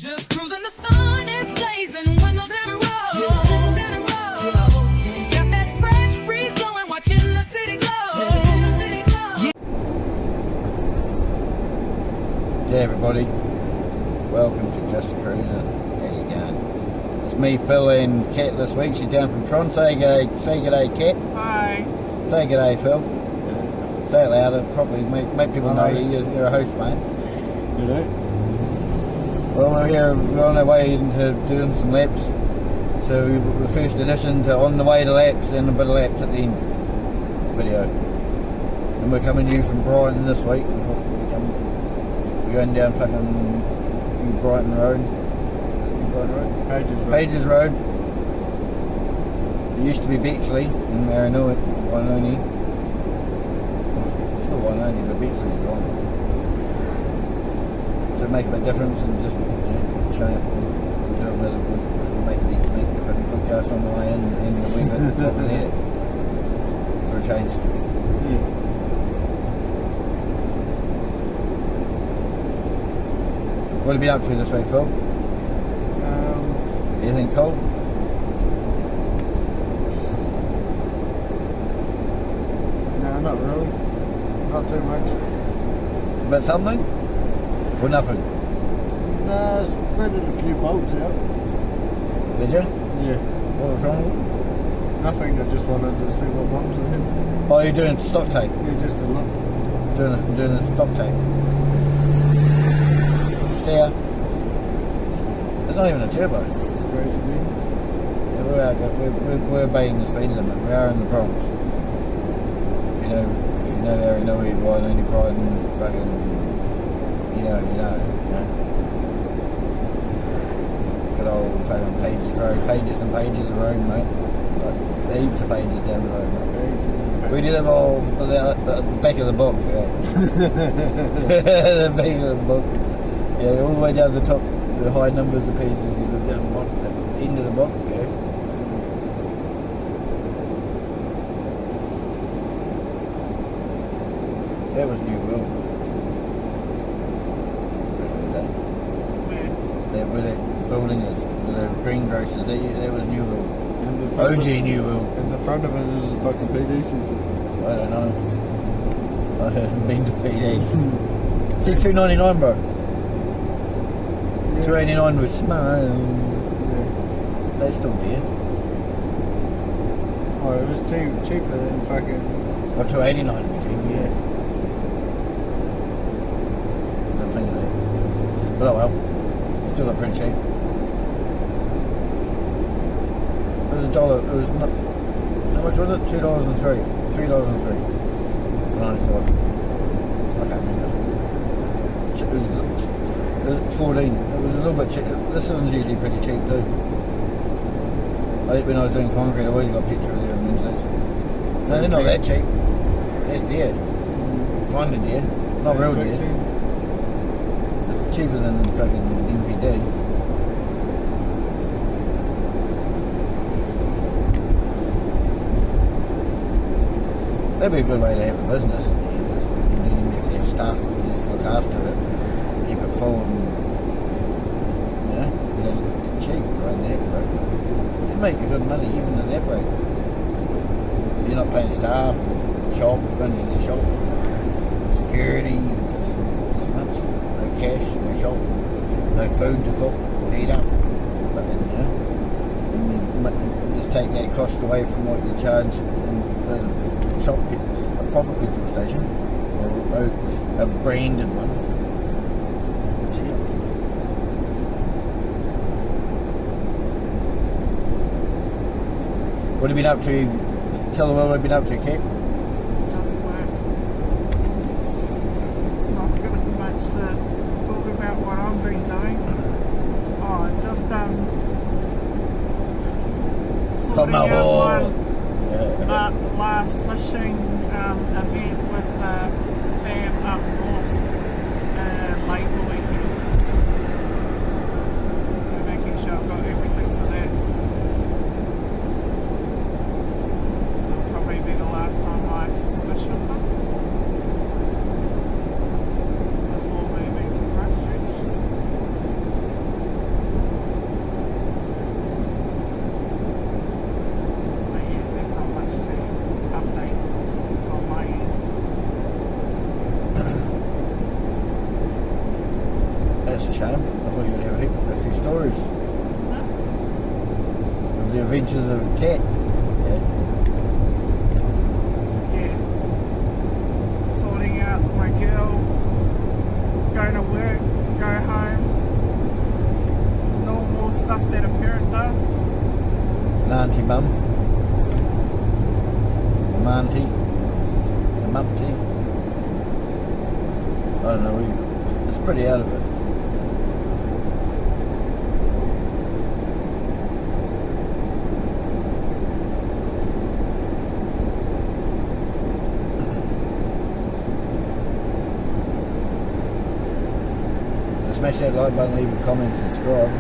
Just cruising, the sun is blazing, windows down the road. Got that fresh breeze blowing, watching the city glow. Hey everybody, welcome to Just a Cruiser. How you going? It's me, Phil, and Kat this week. She's down from Tron. Say g'day, Kat. Hi. Say g'day, Phil. Yeah. Say it louder, probably make people know you're a host, mate. G'day. Well, we're on our way into doing some laps. So the first edition to on the way to laps and a bit of laps at the end video. And we're coming to you from Brighton this week. We're going down fucking Brighton Road. Pages Road. It used to be Bexley in Maranui, Wainoni. It's still Wainoni, but Bexley's gone. So make a bit of difference and just show up, do a bit of make the fucking podcast on the way in and a wee bit over there for a change. Yeah. What have you been up to this week, Phil? Anything cool? No, not really. Not too much. But something? Or nothing? No, I spreaded a few bolts out. Did you? Yeah. What was wrong with it? Nothing, I just wanted to see what bolts I had. Oh, you're doing stock take? Yeah, just a lot. Doing a stock take. See ya. There's not even a turbo. Crazy man. Yeah, we're obeying the speed limit. We are in the Bronx. If you know the area, know where you're riding, you're riding fucking, you know. Good old fucking Pages Road. Pages and pages of road, mate. Like, heaps of pages down the road, mate. We did it all at the back of the book. Yeah. The back of the book. Yeah, all the way down to the top, the high numbers of pages, you go down the end of the book, yeah. That was New World. Where that building is, where the greengrocers, that was New World. OG New World. And the front of it is a fucking PD centre. I don't know. I haven't been to PD. See, $2.99, bro. $2.89 was smart. Yeah. They still there. Oh, it was cheaper than fucking... Or $2.89 to be cheap, yeah. Don't think of that. But oh well. Still pretty cheap. It was $1. It was not... How much was it? $2.03. $3.03. $95. I can't remember. It was 14. It was a little bit cheap. This one's usually pretty cheap too. I think when I was doing concrete, I always got petrol there on Wednesdays. No, they're not that cheap. That's dear. Kind of dear. Not real dear. It's cheaper than fucking MPD. That'd be a good way to have a business. You need to have staff that just look after it. Keep it full and it's cheap right there, bro. You make a good money even at that rate. You're not paying staff, shop, running the shop, security, as much. No cash, no shop, no food to cook or heat up. But then, you just take that cost away from what you charge at a shop, a proper petrol station, or a branded one. What have you been up to? Tell the world what you've been up to, Kat. Just work. Not going to much to talk about what I've been doing. Oh, just sorting out my last fishing event with the fam up north Labour weekend. So making sure I've got everything for that. It'll probably be the last time I fish with them before moving to Christchurch. Sam. I thought you'd have a few stories of the adventures of a cat. Yeah. Yeah. Sorting out my girl, go to work, go home. Normal stuff that a parent does. An auntie mum. A auntie. A mumty. I don't know. It's pretty out of it. So smash that like button, leave a comment, subscribe.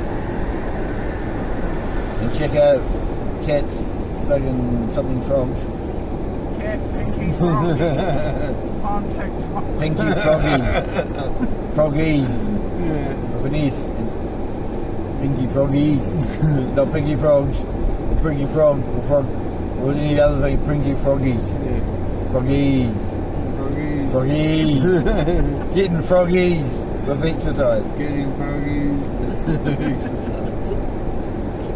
And check out Cat's fucking something frogs. Cat, Pinky, Froggy on TikTok. Pinky froggies. Froggies. Yeah. Venice. Pinky froggies. No, pinky frogs. Pinky frog. Or frog. What was any other thing? Pinky froggies. Yeah. Froggies. Froggies. Froggies. Getting froggies with exercise. Getting froggies. Exercise.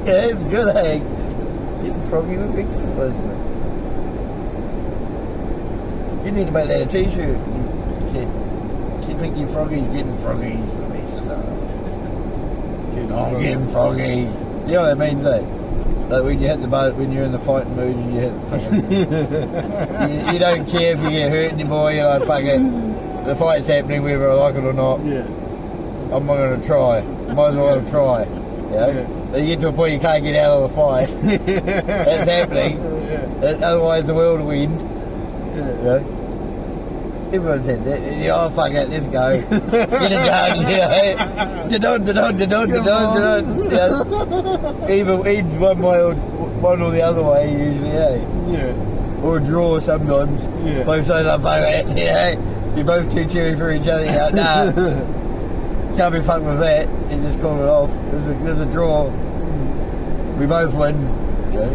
Yeah, it's good, eh? Getting froggy with exercise, man. You need to make that a t-shirt. Keep Pinky froggies getting froggies with exercise. I'm getting froggy. You know what that means, eh? Like when you hit the boat, when you're in the fighting mood and you hit fucking... you don't care if you get hurt anymore, you're like, fuck it. The fight's happening whether I like it or not. Yeah. I'm not going to try. Might as well try. You know? Yeah. Then you get to a point you can't get out of the fight. That's happening. Yeah. Otherwise the world will win. Yeah. You know? Everyone said that. Oh, fuck it, let's go. Get it done, you know. Either ends one way or one or the other way, usually, eh? Yeah. Or a draw sometimes. Yeah. Both sides are fuck it, you know. You're both too cheery for each other. You're like, nah, can't be fucked with that. You just call it off. There's a draw. We both win. You know?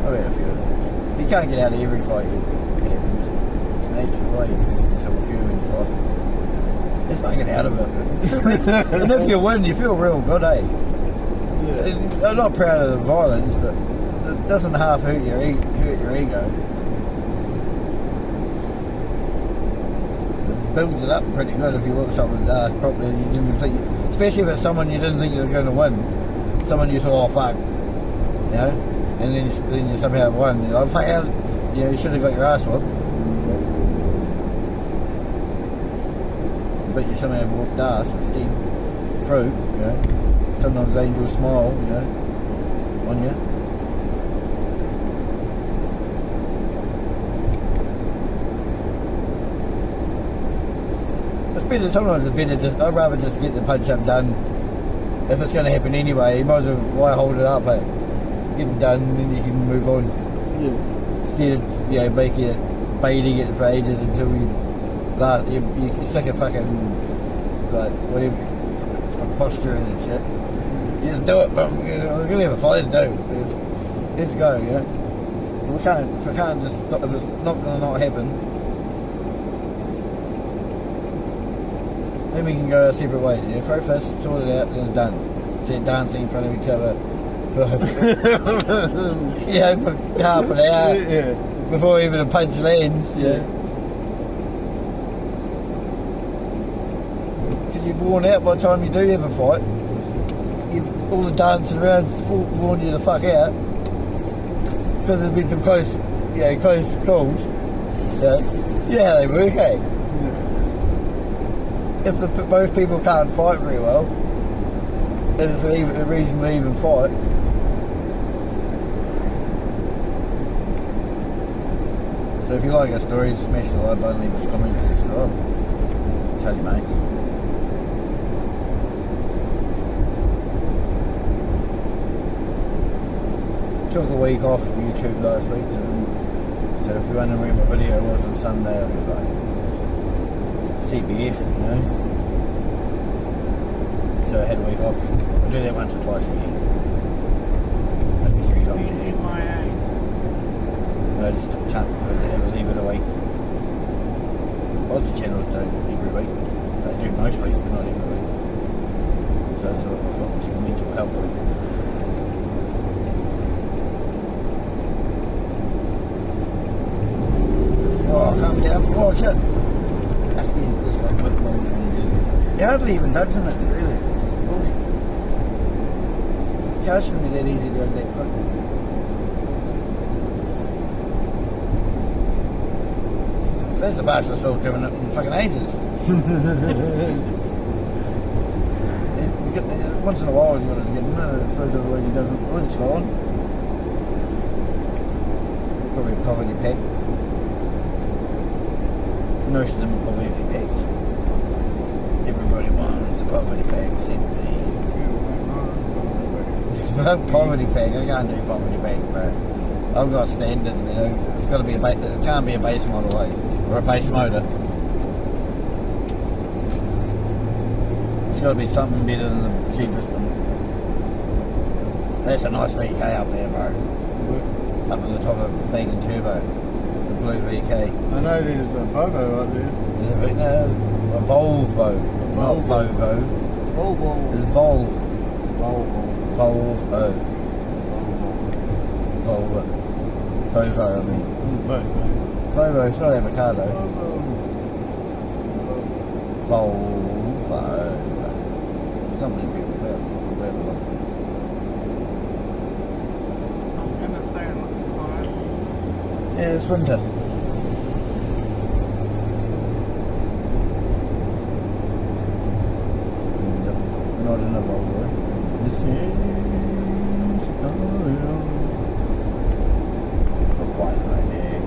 I've had a few of those. You can't get out of every fight. It happens. It's nature's way. It's a human life. Just make it out of it. And if you win, you feel real good, eh? Yeah. I'm not proud of the violence, but it doesn't half hurt your ego. It builds it up pretty good if you whip someone's ass properly. You didn't even think, especially if it's someone you didn't think you were going to win. Someone you thought, oh fuck, you know, and then you somehow won. You're like, fuck, you know, you should have got your ass whooped. But you somehow whooped ass instead through, you know. Sometimes angels smile, you know, on you. It's better, sometimes it's better just, I'd rather just get the punch up done. If it's going to happen anyway, you might as well, why hold it up, eh? Get it done, and then you can move on. Yeah. Instead of, you know, making it, baiting it for ages until you're sick of fucking, like, whatever, posturing and shit. You just do it, but you know, we're going to have a fight, let's do. Let's go, you know. If we can't just, if it's not going to not happen, then we can go our separate ways, yeah. Throw fists, sort it out, and it's done. See it dancing in front of each other for, you know, for half an hour, Yeah. before even a punch lands, yeah. Because you're worn out by the time you do have a fight. All the dancing around worn you the fuck out. Because there's been some close calls. Yeah. You know how they work, eh? If both people can't fight very well, then it's a reasonably even fight. So if you like our stories, smash the like button, leave us a comment, subscribe. Tell your mates. Took a week off from YouTube last week, so if you're wondering where my video was on Sunday, I was like CBF, you know. So I had a week off. I do that once or twice a year. Maybe 3 times a year. I just can't leave it a week. Lots of channels do every week. They do most weeks, but not every week. So it's a mental health week. Oh, calm down. Oh, shit. This guy's with balls and really. You're hardly even touching it, really. Bullshit. Car shouldn't be that easy to go that quick. That's the fastest Phil's driven it in fucking ages. Once in a while he's got his getting in it. I suppose otherwise he doesn't. Oh, it's gone. Probably a poverty pack. Most of them are poverty packs. Everybody wants a poverty pack, except me. Poverty pack, I can't do poverty pack, bro. I've got standard, you know. It's got to be it can't be a base model, or a base motor. It's got to be something better than the cheapest one. That's a nice VK up there, bro. Up on the top of Vegan Turbo, the blue VK. I know there's the Volvo up there. There's a Volvo, not Volvo. Volvo. There's Volvo. Volvo. Volvo. Volvo, I mean. Volvo, it's not avocado. Volvo. So many people about one. I was gonna say it looks quiet. Yeah, it's winter. Not in a Volvo. This is a white line there.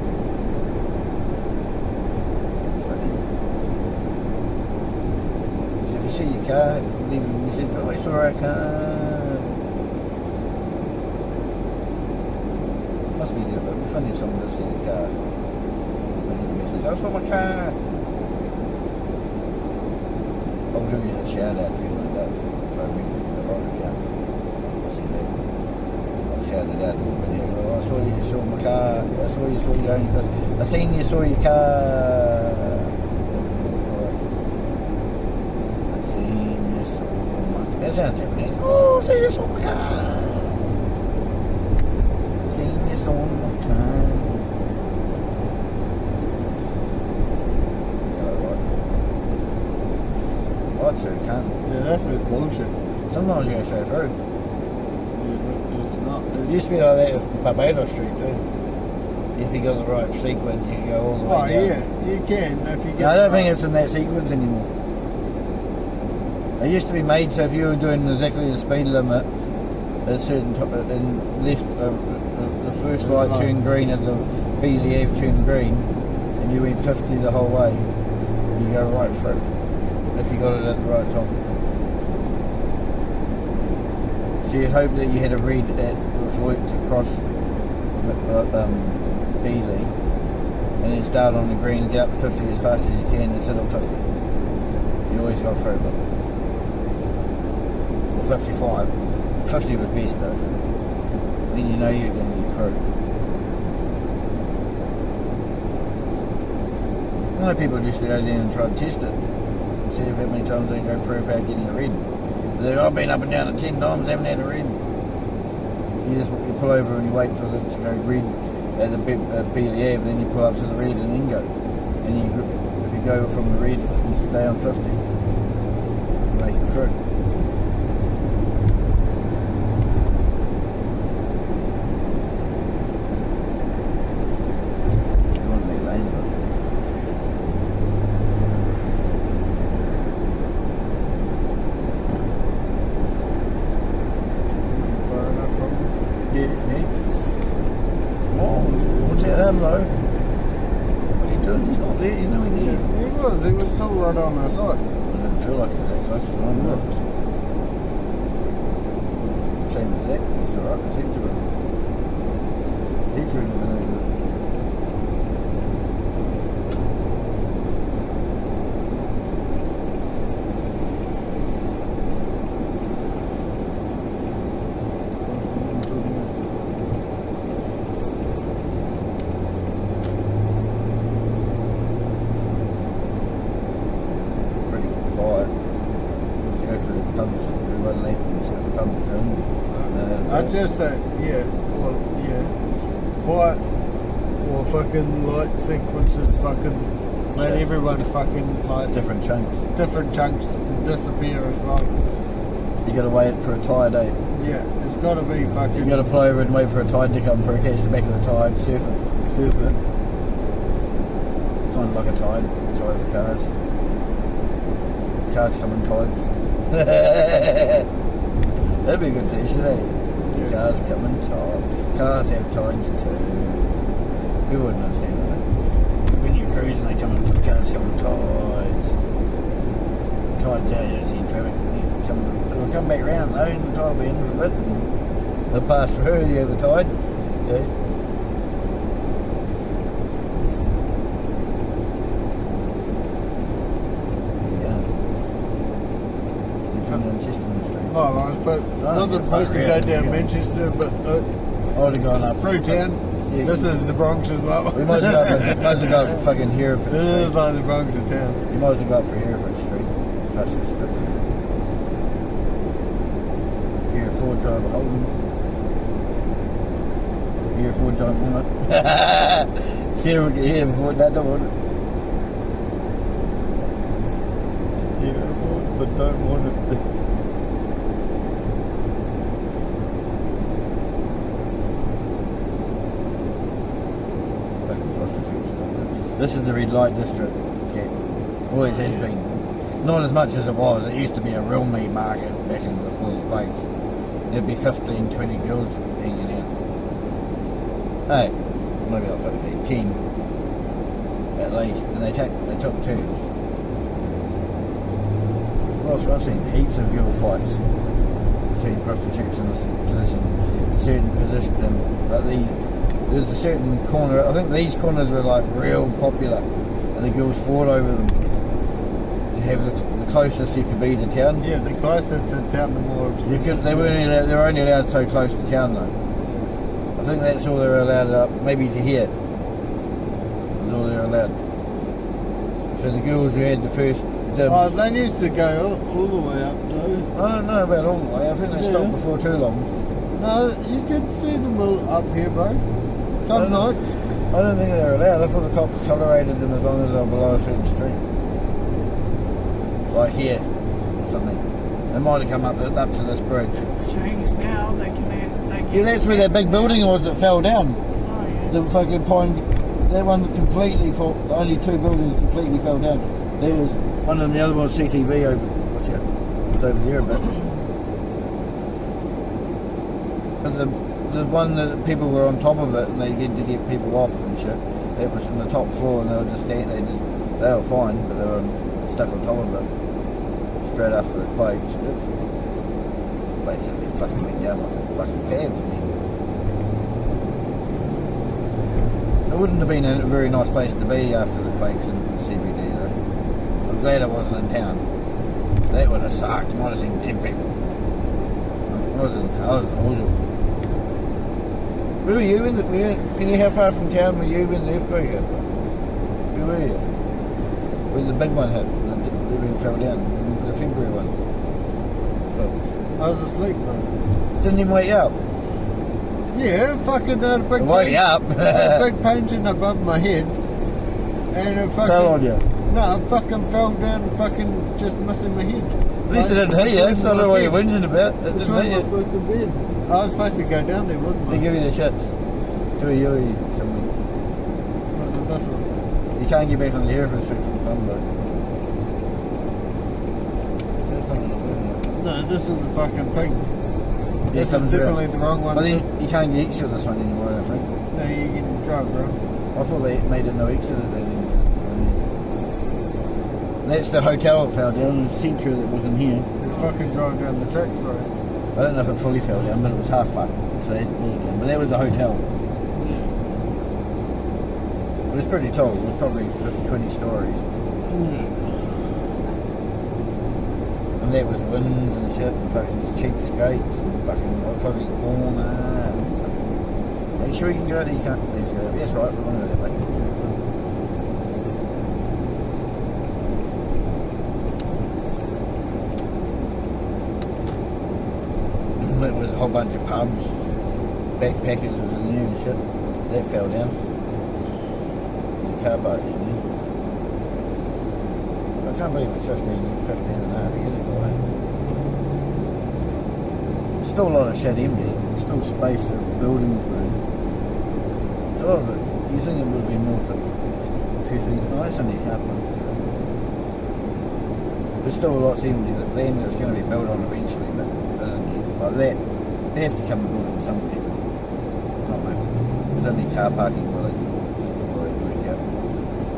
So if you see your car, leave a message. Oh, I saw our car. Must be there, but it'd be funny if someone does see the car. Leave a message. I saw my car. I'll give you a shout out if you want that. I mean, I'll see that. I'll shout it out in the video. Oh, I saw you saw my car. I saw you saw your own. I seen you saw your car. I seen you saw my car. That sounds Japanese. Oh, I seen you saw my car. Seen you saw my car. Lots of cunt. Yeah, that's it. Bullshit. Sometimes you go straight through. Yeah, it's not. It used to be like that with Barbados Street too. If you got the right sequence, you can go all the way Oh, down. yeah. You can if you get. No, I don't think it's in that sequence anymore. It used to be made so if you were doing exactly the speed limit, at a certain and left the first light turned green at the BDF turned green, and you went 50 the whole way, you go right through. If you got it at the right time. So you'd hope that you had a read at before to cross Beeley, and then start on the green, get up to 50 as fast as you can, and sit on 50. You always go through, but or 55. 50 was best though. Then you know you're going to get through. I know people used to go down and try to test it. See how many times they go through without getting a red. They've all been up and down it 10 times, haven't had a red. So you pull over and you wait for them to go red at the Beeley Ave, then you pull up to the red and then go. And if you go from the red and stay on 50, you make it through. You want to make lane, but Far enough from. yeah. Oh, what's that though? What are you doing? He's not there, he's nowhere near. He was still right on our side. I didn't feel like it was that close. I don't know. Same as that. It's alright. It's heaps of it. Heaps of it. pubs, everyone Lapn, so the pubs doing. I'd just say, yeah, well, yeah, it's quiet or fucking light sequences fucking made Sure. everyone fucking like different chunks. different chunks disappear as well. You gotta wait for a tide, eh? Yeah, it's got to be fucking. You gotta pull over and wait for a tide to come through, catch the back of the tide, surf it. Kind of like a tide of cars. Cars come in tides. That'd be a good t-shirt, eh? Yeah. Cars come in tides. Cars have tides too. You wouldn't understand that. When you're cruising, cars come in tides. Tides out, you see traffic. It'll come back round though, and the tide will be in for a bit. And they'll pass through, you have the tide. Yeah. Well, I was wasn't supposed to go down Manchester, but I would have gone up through town. Yeah. This is the Bronx as well. We might as well go up fucking Hereford This is Street. like the Bronx of town. You might as well go up for Hereford Street, past the strip. Hereford driver Holden. Hereford don't want it. Hereford, that don't want it. Hereford, but don't want it. This is the red light district. Okay. Always has been. Not as much as it was. It used to be a real meat market back in before the quakes. There'd be 15, 20 girls hanging out. Hey, maybe not 15, 10 at least. And they took turns. Well, I've seen heaps of girl fights between prostitutes in this certain position, but there's a certain corner. I think these corners were like real popular, and the girls fought over them to have the closest you could be to town. Yeah, the closer to town, the more. They were only allowed so close to town though. I think that's all they were allowed up, maybe to here. That's all they were allowed. So the girls who had the first dibs. Oh, they used to go all the way up, though. I don't know about all the way. I think they stopped before too long. No, you could see them all up here, bro. Some nights. I don't think they were allowed. I thought the cops tolerated them as long as they were below a certain street. Like here, or something. They might have come up to this bridge. It's changed now. They can. Yeah, that's where that big building was that fell down. Oh yeah. The fucking pine, that one completely fell, only two buildings completely fell down. There was one and the other one was CTV over, watch out, it was over there a bit. But the one that people were on top of it and they had to get people off and shit, that was from the top floor and they were just standing, they were fine, but they were stuck on top of it straight after the quakes. Basically fucking went down like a fucking pad. It wouldn't have been a very nice place to be after the quakes in CBD though. I'm glad I wasn't in town. That would have sucked. You might have seen dead people. I was awesome. Where were you how far from town were you when the earthquake happened? Where were you? Where the big one hit, everything fell down, the February one. I was asleep, bro. Didn't even wake you up. Yeah, fucking had a big Wake you up. a big painting above my head. And it fucking... Fell on you. No, it fucking fell down, fucking just missing my head. At least it didn't hit you, that's not what you're whinging about. It didn't Between hit my you. fucking bed. I was supposed to go down there, wasn't I? They give you the shits. Do a yui somewhere. What was this one? You can't get back on the Hereford Street from Colombo. That's not enough, isn't it? No, this is the fucking thing. Yeah, This is comes definitely around. the wrong one. But then you can't get exit this one anymore, I don't think. No, you can drive, bro. I thought they made it no exit at that end. That's the hotel that fell down, the Centra that wasn't here. You fucking drive down the tracks, bro. I don't know if it fully fell down, but it was half fucked, so they had to pull it down. But that was the hotel. It was pretty tall, it was probably 20 stories. And that was winds and shit, and fucking cheapskates, and fucking fuzzy corner. Are you sure you can go there? You can't. Let's go. That's right, we want to go that way. a whole bunch of pubs. Backpackers was in there and shit. That fell down. There's a car park in there. I can't believe it's 15 and a half years ago. Eh? Still a lot of shit empty. There's still space for buildings, bro. A lot of it, you think it would be more for a few things. No, that's only a couple. There's still lots empty. The land that's going to be built on eventually, but isn't like that. They have to come and build it somewhere. Not much. There's only car parking village.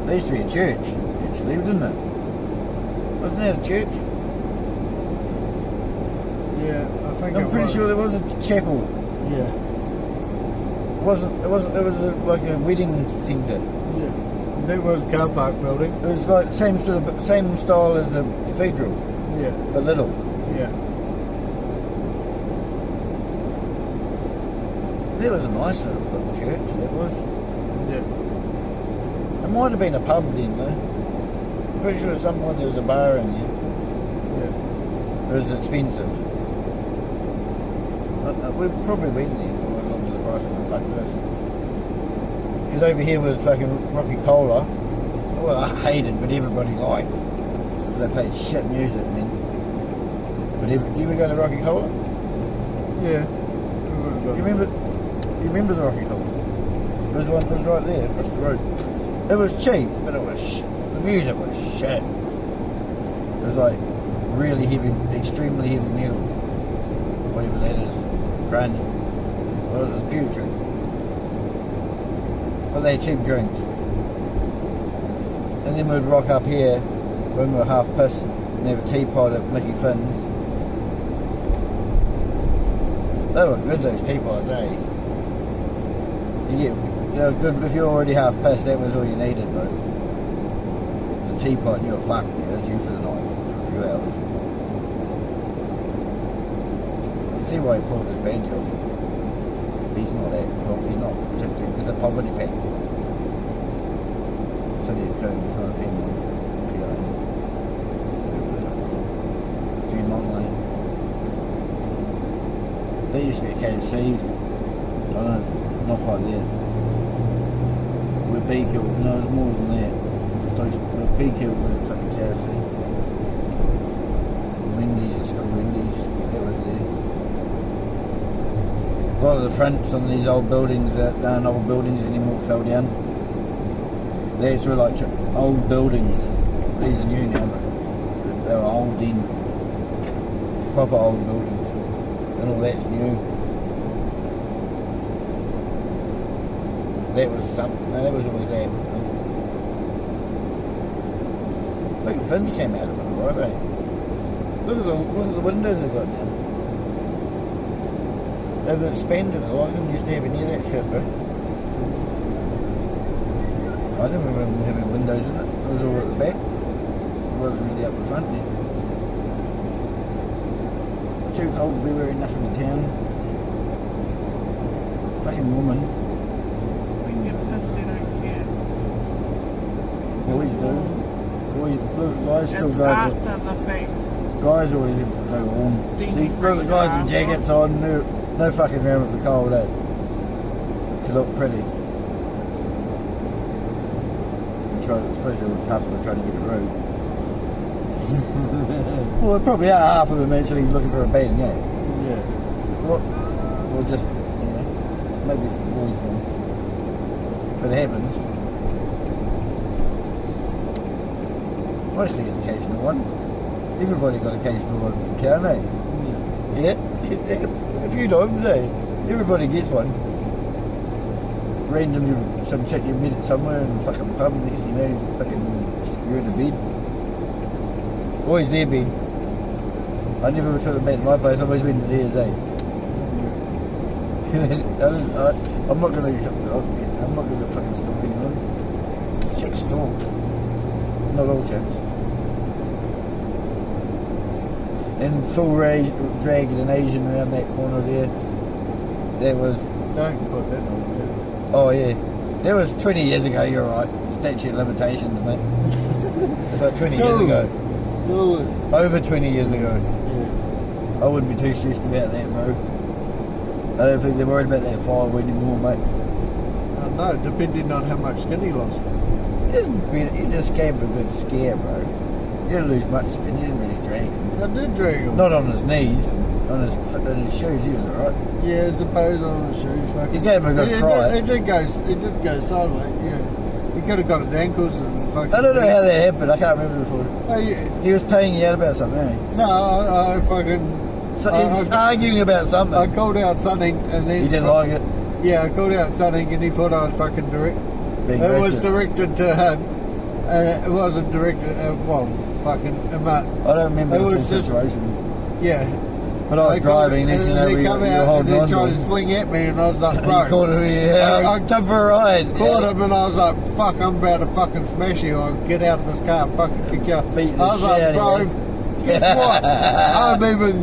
There used to be a church, actually, didn't it? Wasn't there a church? Yeah, I think I'm pretty sure there was a chapel. Yeah. It was like a wedding centre. Yeah. There was a car park building. It was like same style as the cathedral, Yeah. but little. Yeah. There was a nice little church, there was. Yeah. It might have been a pub then though. I'm pretty sure at some point there was a bar in there. Yeah. It was expensive. We've probably been there, but we're not to the price of the fuck this. Because over here was fucking Rocky Cola. Well, I hated, but everybody liked. Because they played shit music, man. But you ever go to Rocky Cola? Yeah. You remember the Rocky Cola? It was the one that was right there, across the road. It was cheap, but the music was shit. It was like really heavy, extremely heavy metal. Whatever that is. Grunge. Well, it was putrid. But they had cheap drinks. And then we'd rock up here when we were half pissed and have a teapot at Mickey Finn's. They were good, those teapots, eh? They were good. If you're already half pissed, that was all you needed, bro. The teapot and you were fucked. It was you for the night, for a few hours. You see why he pulled his badge off. He's not that cool. He's not particularly. It's a poverty pack. So he's trying to offend him. Lane. There used to be a KFC. I don't know, not quite there. With Beakill, no, it was more than that. With Beakill was a fucking KFC. Wendy's is still Wendy's. That was there. A lot of the fronts on these old buildings that aren't old buildings anymore fell down. These were like old buildings. These are new now, but they were old then. Proper old buildings. And all that's new. That was something. No, that was always there. Look at Finn's came out of it, right? Eh? Look at the windows they've got now. They've expanded a lot. I didn't used to have any of that shit, bro. I didn't remember having windows in it. It was all at the back. It wasn't really up the front there. Too cold to be wearing nothing in town. Fucking woman. When you're pissed, you don't care. Boys do. Look, guys still It's go. after the fact. Guys always go warm. See, look, the guys with jackets on, no fucking around with the cold, eh? To look pretty. Especially with half of them trying to get a road. Well, there probably are half of them actually looking for a bed, yeah. Yeah. Well, just, maybe boys then. But it happens. Mostly an occasional one. Everybody got occasional one from town, eh? Yeah. A few times, eh? Everybody gets one. Randomly, some chick you met it somewhere in the fucking pub, next thing you know, you're in a bed. Always their bed. I never took them back to my place, I always went to theirs, eh? I'm not gonna fucking stalk anyone. Chicks stalk. Not all chicks. And full rage, dragging an Asian around that corner there. That was... Don't put that on there. Oh yeah. That was 20 years ago, you're right. Statute of limitations, mate. It's like 20 years ago. Still... Over 20 years ago. Yeah. I wouldn't be too stressed about that, bro. don't think they're worried about that fire anymore, mate. I know, depending on how much skin he lost. You just gave him a good scare, bro. You didn't lose much skin, you didn't really drag him. I did drag him. Not on his knees, on his shoes, he was alright. Yeah, I suppose on his shoes. Fucking. You gave him a good cry. He did go sideways, yeah. He could have got his ankles and fucking... I don't know how that happened, I can't remember before. Oh, yeah. He was paying you out about something, eh? No, I fucking... So he was arguing about something. I called out something and then... He didn't like it. Yeah, I called out something and he thought I was fucking direct. Being It was racist. directed to him. It wasn't directed... well, fucking... I don't remember It the was full just- situation. Yeah. But I was driving, next thing you know, they we come were out and holding they on to tried to him. swing at me and I was like, He bro. called him, yeah, I come for a ride. caught him and I was like, fuck, I'm about to fucking smash you. I'll get out of this car and fucking kick you out. Beat the I was shit like, out bro, of you. guess what? I'm even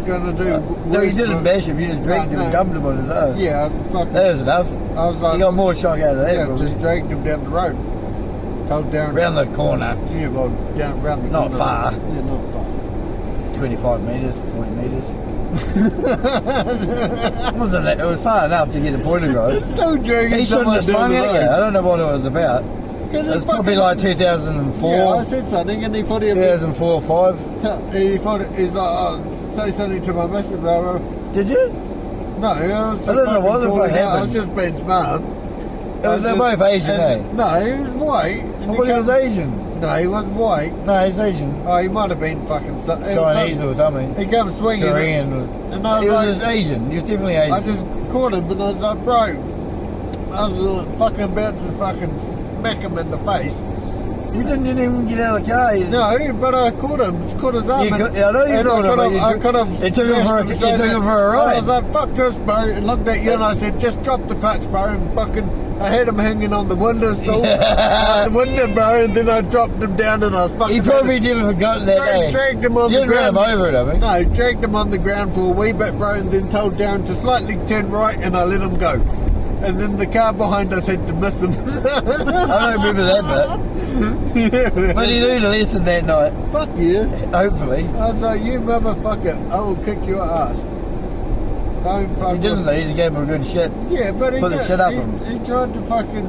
gonna do No, you worse, didn't bro. bash him, you just dragged him and gummed him on his ass. Yeah, fucking... That was enough. I was like... He got more shock out of that. yeah, probably. just dragged him down the road. Told Darren... Round the corner, Yeah, well, down round the Not corner. far. Yeah, not far. 25 metres, 40 metres. Wasn't it? It was far enough to get a point across. Still dragging He shouldn't have someone swung down at the you. I road. don't know what it was about. Because It was probably like 2004, Yeah, I said something and he thought he'd 2004 or 5. he thought he's like, oh, say something to my missus, blah, blah. Did you? No, I was just I don't know what the calling fuck out. I was happened. just being smart. They're both Asian, eh? No, he was white. and I thought he was come- Asian. No, he was white. No, he's Asian. Oh, he might have been fucking... Chinese or something. He comes swinging. Korean. And I He was was like... Asian. He was definitely Asian. I just caught him and I was like, bro... I was fucking about to fucking smack him in the face. You didn't even get out of the car. You No, but I caught him. Just caught his arm. You and- could- yeah, I know you and caught him, but you I took- could have. you took him for a- smashed you so took that- him for a I ride. was like, fuck this, bro. And looked at you and I said, just drop the clutch, bro. And fucking, I had him hanging on the windowsill. The window, bro. And then I dropped him down and I was fucking. He probably never forgotten that day. dragged him on You the didn't run ground. him over it, I mean. No, dragged him on the ground for a wee bit, bro. And then told Darren to slightly turn right and I let him go. And then the car behind us had to miss him. I don't remember that bit. Yeah, But he learned a lesson that night. fuck yeah. Hopefully. I was like, you motherfucker, I will kick your ass. Don't He fucking... didn't. He just gave him a good shit. Yeah, but he Put the did. shit up he, him. he tried to fucking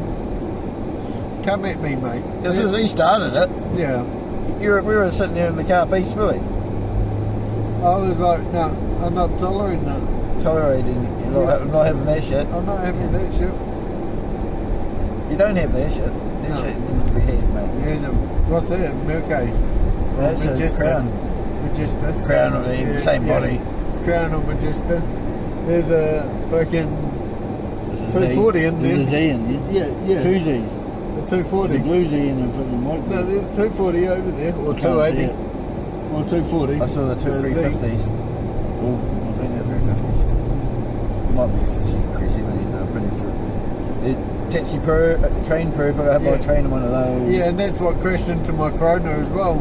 come at me, mate. He started it. Yeah. We were sitting there in the car peacefully, I was like, no, I'm not tolerating that. tolerating. You're not having that shit. I'm not having that shit. You don't have that shit. That No. shit needs to be had, mate. Here's a, what's that? Milky. That's a crown. Majestic. Crown of the same body. Crown of Majestic. There's a fucking There's a 240 in There's a there. Z in there. Yeah, yeah. Two Z's. The The 240. blue Z and the fucking white Z. No, there's 240 over there, or Can't see 280, it. or 240. I saw the two There's 350s. Oh, I think they're 350s. Might be 370s, but I'm pretty sure. Taxi Pro, train proof. I had my Yeah. train in one of those. Yeah, and that's what crashed into my Corona as well.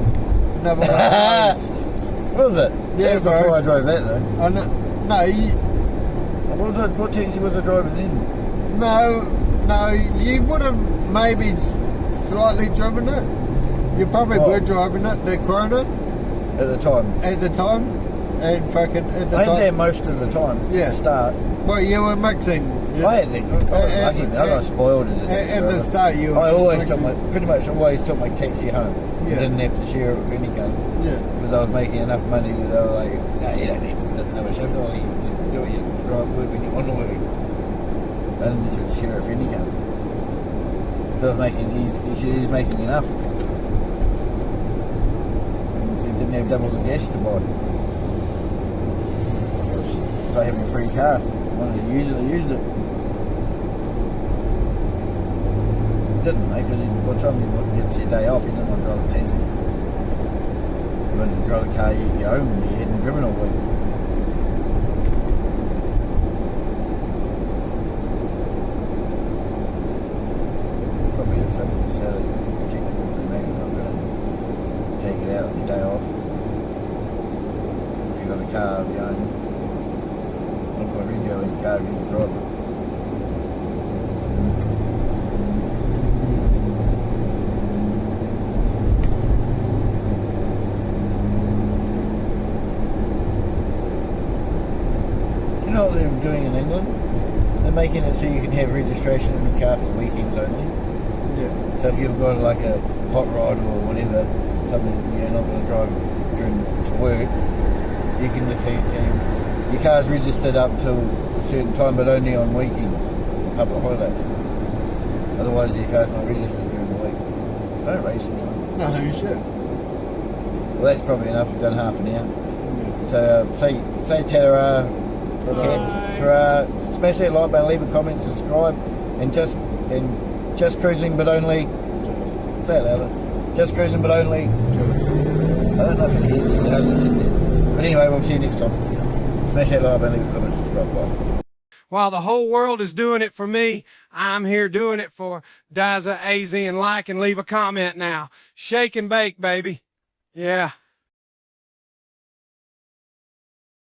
Another one of those. Was it? Yeah, That was bro. before I drove that though. I know, no, What taxi was I driving in? no, you would have maybe slightly driven it. You probably What? were driving it, the Corona, At the time. at the time. And fucking at the I had that time. most of the time. Yeah. At the start. Well, you were mixing. I had that. I was lucky, man. I got spoiled as a taxi At the driver. start, you were I always mixing. pretty much always took my taxi home. Yeah. I didn't have to share it with any kind. Yeah. Because I was making enough money that they were like, no, you don't need another shift. All you just do it, you drive work when you want to work. I didn't need to share it with any kind. So I was making, he said he was making enough. He didn't have double the gas to buy. So I had a free car. I wanted to use it, I used it. Didn't, mate, because by the time you get your day off, you didn't want to drive a taxi. You wanted to drive the car you own and you hadn't driven all week. Probably a thing to say that you check the make it up and take it out on your day off. If you've got a car of your own, I'll put a radio in your car if you can drive it. You know what they're doing in England? They're making it so you can have registration in the car for weekends only. Yeah. So if you've got like a hot rod or whatever, something you're not going to drive during to work, you can just say your car's registered up till a certain time, but only on weekends, public holidays. Otherwise, your car's not registered during the week. Don't race anymore. No, you should. Well, that's probably enough. We've done half an hour. So say ta-ra, ta-ra, smash that like button, leave a comment, subscribe, and just cruising but only. Say it louder. Just cruising but only. I don't know if you can hear that. But anyway, we'll see you next time. Smash that like button, leave a comment, subscribe. Bye. While the whole world is doing it for me, I'm here doing it for Diza, AZ, and like and leave a comment now. Shake and bake, baby. Yeah.